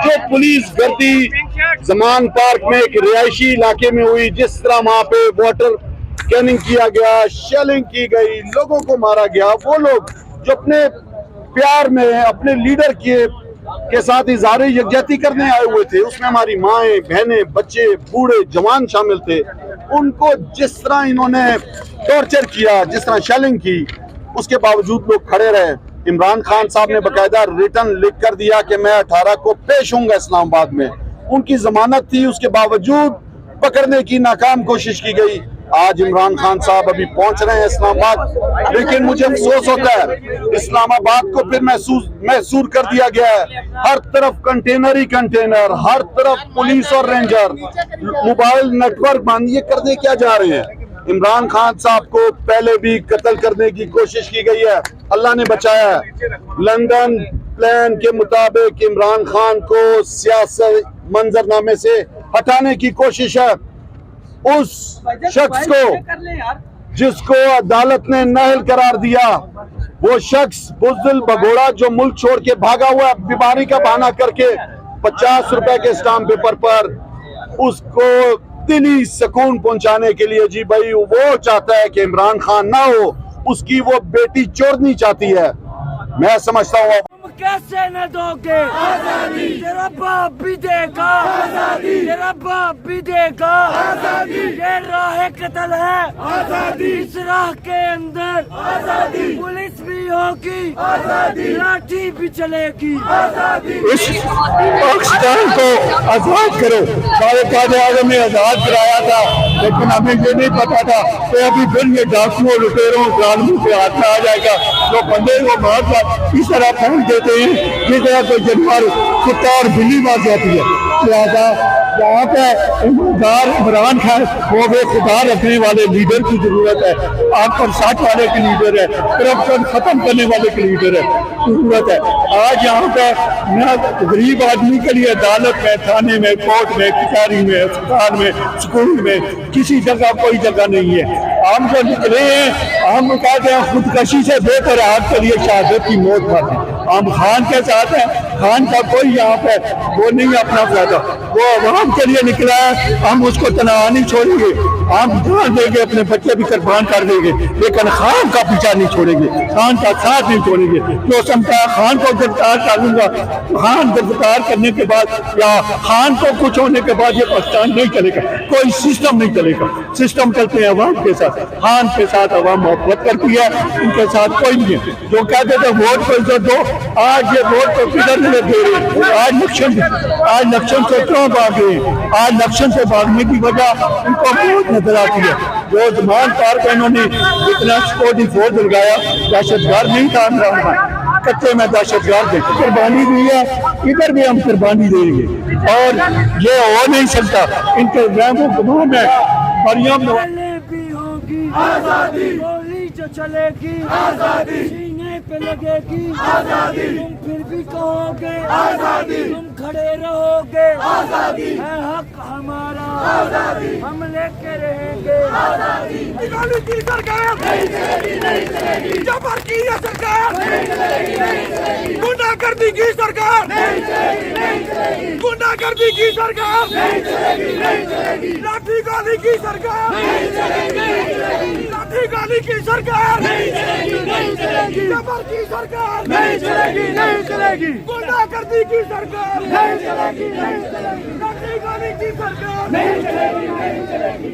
جو پولیس گردی زمان پارک میں ایک رہائشی علاقے میں ہوئی، جس طرح وہاں پہ واٹر کیننگ کیا گیا، شیلنگ کی گئی، لوگوں کو مارا گیا، وہ لوگ جو اپنے پیار میں اپنے لیڈر کے ساتھ اظہار یکجہتی کرنے آئے ہوئے تھے، اس میں ہماری مائیں، بہنیں، بچے، بوڑھے، جوان شامل تھے، ان کو جس طرح انہوں نے ٹارچر کیا، جس طرح شیلنگ کی، اس کے باوجود لوگ کھڑے رہے۔ عمران خان صاحب نے باقاعدہ ریٹن لکھ کر دیا کہ میں 18 کو پیش ہوں گا اسلام آباد میں، ان کی ضمانت تھی، اس کے باوجود پکڑنے کی ناکام کوشش کی گئی۔ آج عمران خان صاحب ابھی پہنچ رہے ہیں اسلام آباد، لیکن مجھے افسوس ہوتا ہے اسلام آباد کو پھر محصور کر دیا گیا ہے، ہر طرف کنٹینر ہی کنٹینر، ہر طرف پولیس اور رینجر، موبائل نیٹ ورک بند، یہ کرنے کیا جا رہے ہیں؟ عمران خان صاحب کو پہلے بھی قتل کرنے کی کوشش کی گئی ہے، اللہ نے بچایا ہے۔ لندن پلان کے مطابق عمران خان کو سیاسی منظرنامے سے ہٹانے کی کوشش ہے۔ اس شخص کو جس کو عدالت نے نااہل قرار دیا، وہ شخص بزدل بگوڑا جو ملک چھوڑ کے بھاگا ہوا ہے بیماری کا بہانہ کر کے 50 روپے کے اسٹامپ پیپر پر، اس کو دلی سکون پہنچانے کے لیے، جی بھائی وہ چاہتا ہے کہ عمران خان نہ ہو، اس کی وہ بیٹی چورنی چاہتی ہے۔ میں سمجھتا ہوں کیسے نہ دو گے آزادی، تیرا باپ بھی دے گا آزادی، تیرا باپ بھی دے گا آزادی، یہ راہ قتل ہے آزادی، اس راہ کے اندر آزادی، پولیس بھی ہوگی آزادی، لاٹھی بھی چلے گی آزادی۔ اس پاکستان کو آزاد کرو، سارے قائد اعظم نے آزاد کرایا تھا، لیکن ہمیں یہ نہیں پتا تھا کہ ابھی پھر یہ ڈاکوؤں، لٹیروں، ظالموں کے ہاتھ میں آ جائے گا، جو بندے کو مار کر اس طرح پھینک دیتے ہیں جس طرح کوئی جانور کتا اور بلی مار جاتی ہے۔ لہٰذا یہاں پہ عمران خان وہ بے خدا رکھنے والے لیڈر کی ضرورت ہے، آپ پر ساتھ والے کی لیڈر ہے، کرپشن ختم کرنے والے کی لیڈر ہے ضرورت ہے۔ آج یہاں پہ نہ غریب آدمی کے لیے عدالت میں، تھانے میں، کورٹ میں، کچہری میں، اسپتال میں، اسکول میں کسی جگہ کوئی جگہ نہیں ہے۔ ہم جو نکلے ہیں، ہم کہتے ہیں خودکشی سے بہتر آپ کے لیے شہادت کی موت پر ہے۔ ہم خان کے ساتھ ہیں، خان کا کوئی یہاں پہ وہ نہیں اپنا فائدہ، وہ عوام کے لیے نکلا ہے، ہم اس کو تنہا نہیں چھوڑیں گے، ہم جان دیں گے، اپنے بچے بھی قربان کر دیں گے، لیکن خان کا پیچھا نہیں چھوڑیں گے، خان کا ساتھ نہیں چھوڑیں گے۔ جو سمجھا خان کو گرفتار کر لوں گا، خان گرفتار کرنے کے بعد یا خان کو کچھ ہونے کے بعد یہ پاکستان نہیں چلے گا، کوئی سسٹم نہیں چلے گا۔ سسٹم چلتے ہیں عوام کے ساتھ، خان کے ساتھ عوام محبت کرتی ہے، ان کے ساتھ کوئی نہیں ہے۔ جو کہتے تھے ووٹ کو عزت دو، آج یہ ووٹ کو کدھر نہیں دے رہے۔ آج الیکشن سے کیوں بھاگ رہے ہیں؟ آج الیکشن سے بھاگنے کی وجہ ان کو بہت نظر آتی ہے۔ جو زمان پارک انہوں نے اتنا سکیورٹی فورس لگایا، دہشت گرد نہیں تھا عمران خان، کچے میں دہشت گرد ہے، قربانی دی ہے، ادھر بھی ہم قربانی دیں گے، اور یہ ہو نہیں سکتا۔ ان کے رحم و گمان ہے مریم بھی ہوگی آزادی، گولی جو چلے گی آزادی، سینے پہ لگے گی آزادی، تم پھر بھی کہو گے آزادی، تم کھڑے رہو گے آزادی، ہے حق ہمارا آزادی، ہم لے کے رہیں گے آزادی۔ گالی کی سرکار نہیں چلے گی، نہیں چلے گی، جبر کی یہ سرکار نہیں چلے گی، نہیں چلے گی، گنڈا گردی کی سرکار نہیں چلے گی، نہیں چلے گی، گنڈا گردی کی سرکار نہیں چلے گی، نہیں چلے گی، لاٹھی گالی کی سرکار نہیں چلے گی، نہیں چلے گی، لاٹھی گالی کی سرکار نہیں چلے گی، نہیں چلے گی، جبر کی سرکار نہیں چلے گی، نہیں چلے گی، گنڈا گردی کی سرکار نہیں چلے گی، نہیں چلے گی، لاٹھی گالی کی سرکار نہیں چلے گی، نہیں چلے گی۔